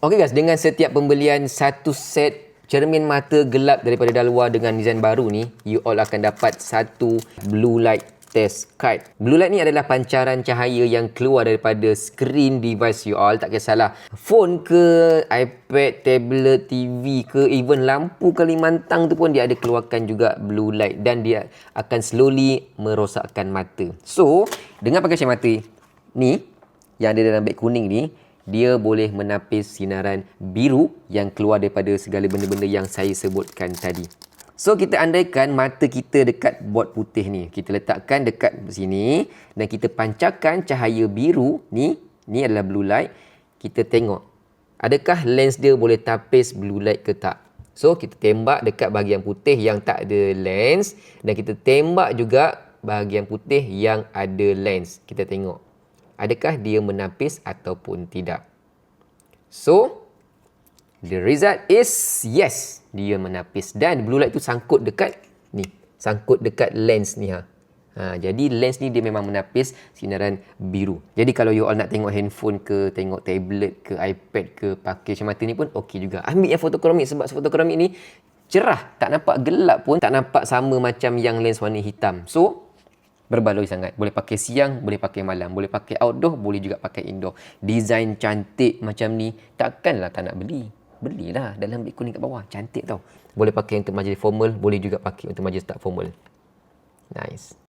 Okey guys, dengan setiap pembelian satu set cermin mata gelap daripada Dalwa dengan design baru ni, you all akan dapat satu blue light test card. Blue light ni adalah pancaran cahaya yang keluar daripada screen device you all. Tak kisahlah phone ke, iPad, tablet, TV ke, even lampu Kalimantan tu pun dia ada keluarkan juga blue light dan dia akan slowly merosakkan mata. So, dengan pakai kacamata ni yang ada dalam beg kuning ni, dia boleh menapis sinaran biru yang keluar daripada segala benda-benda yang saya sebutkan tadi. So, kita andaikan mata kita dekat bot putih ni. Kita letakkan dekat sini dan kita pancarkan cahaya biru ni. Ni adalah blue light. Kita tengok, adakah lens dia boleh tapis blue light ke tak? So, kita tembak dekat bahagian putih yang tak ada lens dan kita tembak juga bahagian putih yang ada lens. Kita tengok, adakah dia menapis ataupun tidak. So, the result is yes, dia menapis. Dan blue light tu sangkut dekat ni, sangkut dekat lens ni. Jadi lens ni dia memang menapis sinaran biru. Jadi kalau you all nak tengok handphone ke, tengok tablet ke, iPad ke, pakai kacamata ni pun okey juga. Ambil yang fotokromik sebab fotokromik ni cerah, tak nampak gelap pun, tak nampak sama macam yang lens warna hitam. So, berbaloi sangat. Boleh pakai siang, boleh pakai malam. Boleh pakai outdoor, boleh juga pakai indoor. Design cantik macam ni, takkanlah tak nak beli. Belilah dalam beg kuning kat bawah. Cantik tau. Boleh pakai untuk majlis formal, boleh juga pakai untuk majlis tak formal. Nice.